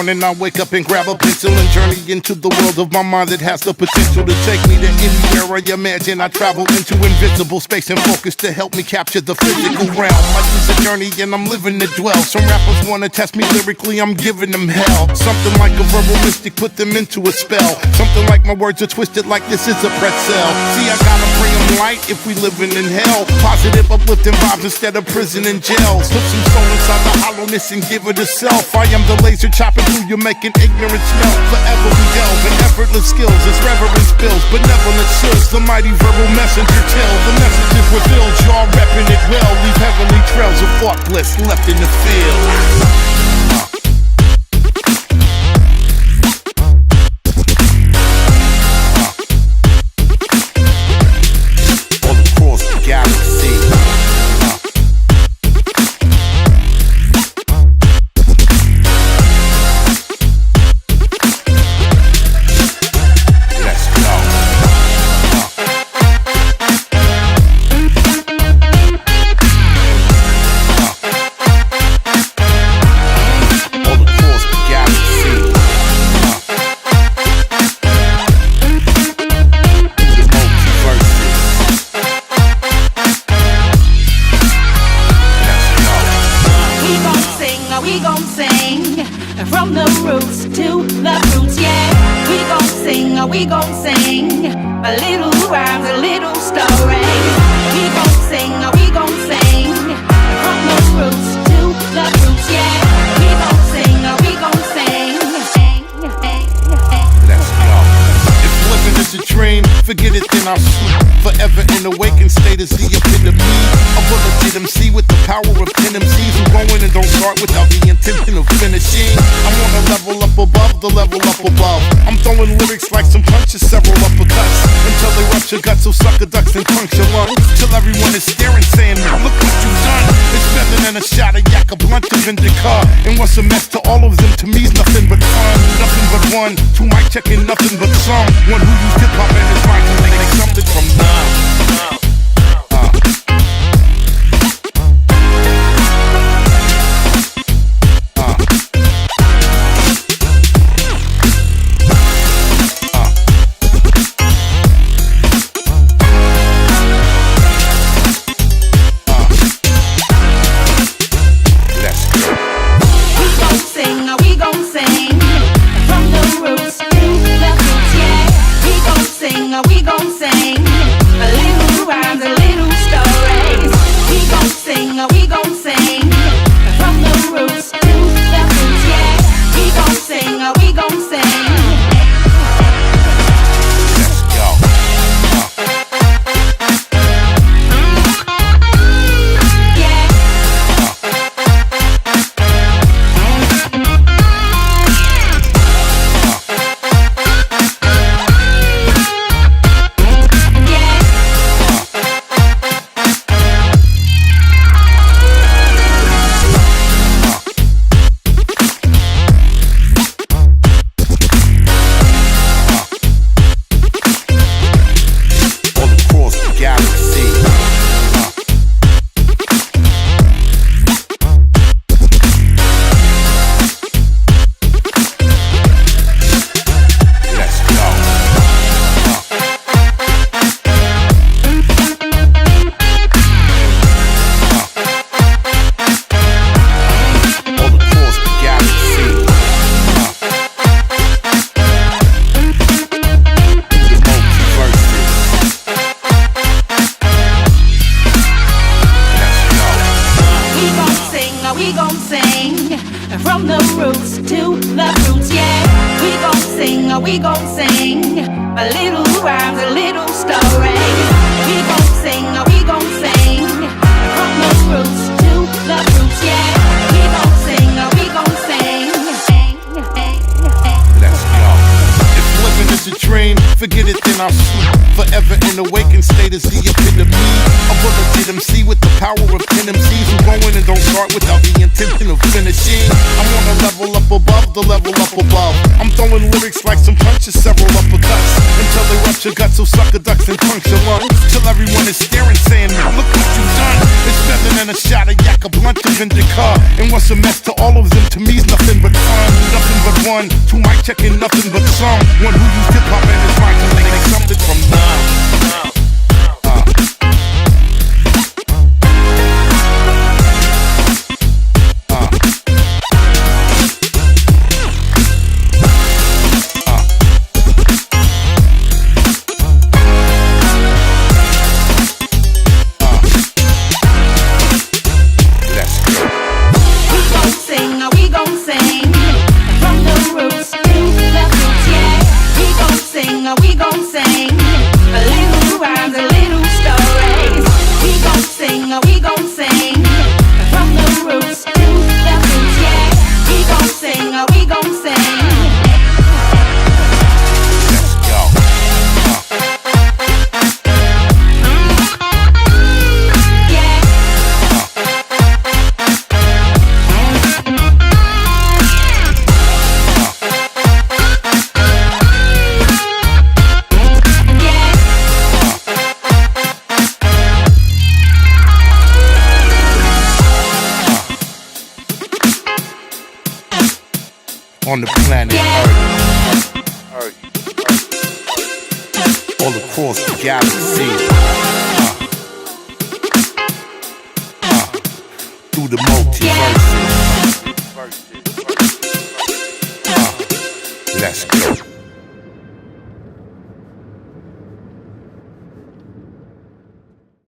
morning I wake up and grab a pencil and journey into the world of my mind that has the potential to take me to anywhere I imagine. I travel into invisible space and focus to help me capture the physical realm. Life is a journey and I'm living to dwell. Some rappers wanna test me lyrically, I'm giving them hell. Something like a verbal mystic, put them into a spell. Something like my words are twisted like this is a pretzel. See, I gotta bring them light if we living in hell. Positive, uplifting vibes instead of prison and jails. Put some soul inside the hollowness and give it a self. I am the laser chopping through you, making ignorance melt. Forever we delve in effortless skills as reverence builds, benevolent chills. The mighty verbal messenger till the message is revealed. Y'all repping it well, leave heavenly trails of thought bliss left in the field. We gon' sing from the roots to the roots, yeah. We gon' sing a little rhymes, a little story. We gon' sing from the roots to the roots, yeah. We gon' sing. Let's go. If living is a dream, forget it, then I'll sleep. Forever in awakened state is the epitome. A bulleted MC with the power of 10 MCs who go in and don't start without the intention of finishing. I'm on a level up above the level up above. I'm throwing lyrics like some punches, several uppercuts, until they rupture guts, so sucker ducks and puncture lungs. Till everyone is staring, saying, look what you've done. It's better than a shot of yak, a blunt of indica. And what's a mess to all of them, to me's nothing but fun. Nothing but one, two mic checking nothing but some. One who used hip-hop and his mind to make something from none. We gon' sing a little rhymes, a little stories. We gon' sing from the roots to the roots, yeah. We gon' sing. Let's go. Yeah. We gon' sing from the roots to the roots, yeah. We gon' sing a little rhymes, a little stories. We gon' sing from the roots to the roots, yeah. We gon' sing. Let's go. If living is a dream, forget it, then I'll sleep. Forever in awakened state is the epitome. A bulleted MC with the power of 10 MCs who go in and don't start without the intention of finishing. I'm on a level up above the level up above. I'm throwing lyrics like some punches, several uppercuts, until they rupture guts, so sucker ducks and puncture lungs. Till everyone is staring, saying, look what you've done. It's better something and a shot of yak, a blunt of indica. And what's a mess to all of them? To me's nothing but fun, nothing but one. Two mic checking, nothing but some. One who used hip hop and his mic to make something from none. We gon' sing a little rhymes, a little stories. We gon' sing from the roots to the roots, yeah. We gon' sing, we gon' sing. Let's go. Yeah. On the planet Earth, all across the galaxy, through the multiverses. Let's go.